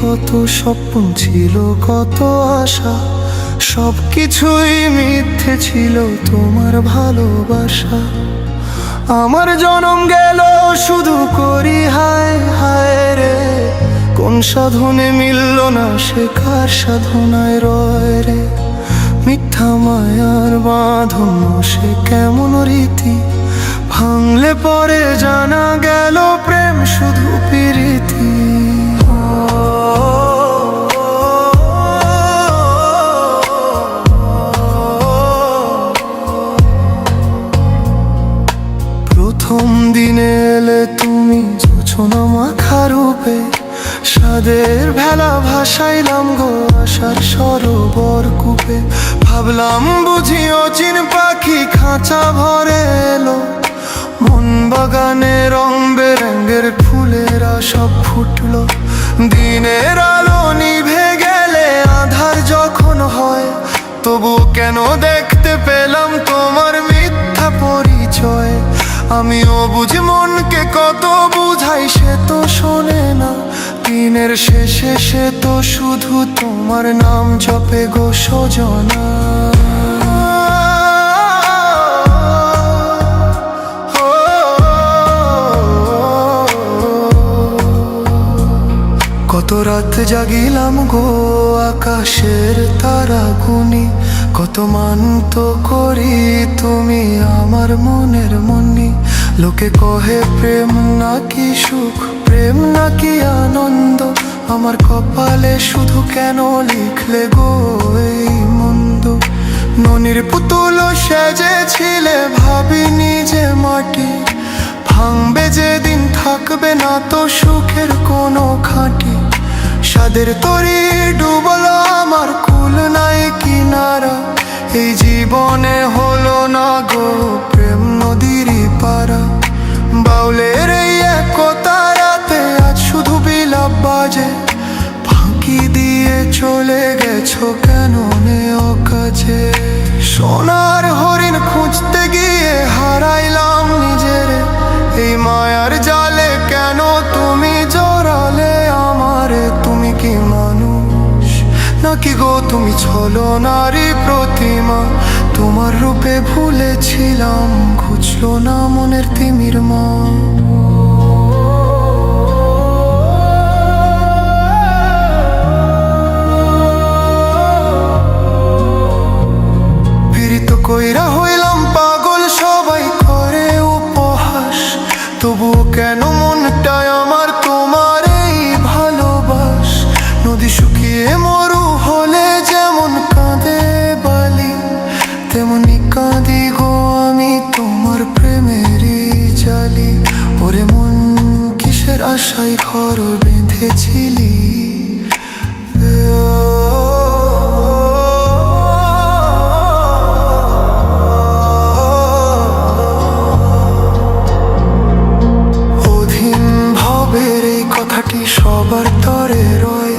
কত স্বপ্ন ছিল, কত আশা, সবকিছুই মিথ্যে ছিল তোমার ভালোবাসা। আমার জনম গেল শুধু করি হায় হায় রে, কোন সাধনে মিলল না সে কার সাধনায় রয় রে। মিথ্যা মায়ার বাঁধন সে কেমন রীতি, ভাঙলে পরে জানা গেল প্রেম শুধু প্রীতি। প্রথম দিনে এলে তুমি জোছনা মাখা রূপে, সাদের ভেলা ভাসাইলাম গো আশার সরোবর কূপে। ভাবলাম বুঝি অচিন পাখি খাঁচা ভরে এলো, মন বাগানে রং বেরঙের ফুলেরা সব ফুটলো। দিনের আলো নিভে গেলে আধার যখন হয়, তবু কেন দেখতে পেলাম তোমার মিথ্যা পরিচয়। আমিও বুঝি মনকে কত বুঝাই, সে তো শোনে না। দিনের শেষে সে তো শুধু তোমার নাম জপে গো সজনা। কত রাত জাগিলাম গো আকাশের তারা গুনি, কত মানত করি তুমি আমার মনের মনি। লোকে কহে প্রেম নাকি সুখ, প্রেম নাকি আনন্দ, আমার কপালে শুধু কেন লিখলে গো এই মন্দ। ননির পুতুল সেজেছিলে ভাবিনি যে মাটি, ভাঙবে যেদিন থাকবে না তো সুখের কোনো খাঁটি। সাদের তরি ডুবলো আমার কুল নাই কিনারা, এই জীবনে হলো না গো প্রেম নদীরই পারা। বাউলের এই একতা রাতে আজ শুধু বিলাপ বাজে, ফাঁকি দিয়ে চলে গেছো কেন নেও কাছে। সোনার হরিণ খুঁজতে গিয়ে হারাইলাম নিজের, এই মায়ার জালে কেন তুমি জড়ালে আমারে। তুমি কি মানুষ নাকি গো তুমি ছলনারই প্রতিমা, তোমার রূপে ভুলেছিলাম ঘুচলো না মনের তিমির মা। পীড়িত কইরা হইলাম পাগল সবাই করে উপহাস, তবুও কেন মনটায় আমার তোমার এই ভালোবাস। নদী শুকিয়ে মরু হলে যেমন কাঁদে বালি, তেমনি কাঁদি গো আমি তোমার প্রেমেরই জালি। ওরে মন কিসের আশায় ঘর বেঁধেছিলি, সবার তরে রয়।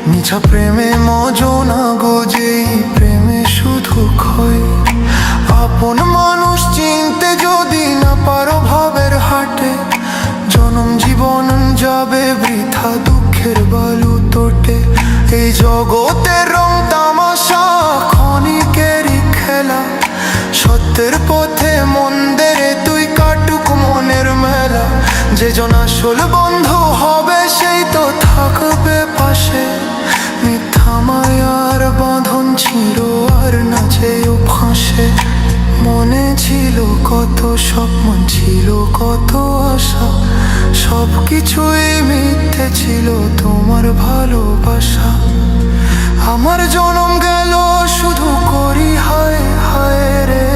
মিছা প্রেমে মজনা গো যেই প্রেমে শুধু ক্ষয়। আপন মানুষ চিনতে যদি না পারো ভাবের হাটে, জনম জীবন যাবে বৃথা দুঃখের বালু তোটে। এই জগতের রং তামাশা ক্ষণিকেরই খেলা, সত্যের পথে মন্দের তুই কাটুক মনের মেলা। যে জন আসল বন্ধু হবে সেই তো থাকবে পাশে, মিথ্যা মায়ার বাঁধন ছিল আর না যেও ফাঁসে। মনে ছিল কত স্বপ্ন ছিল কত আশা, সবকিছুই মিথ্যে ছিল তোমার ভালোবাসা। আমার জনম গেল শুধু করি হায় হায় রে,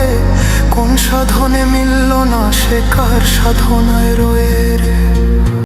কোন সাধনে মিলল না সে কার সাধনায় রয়ে রে।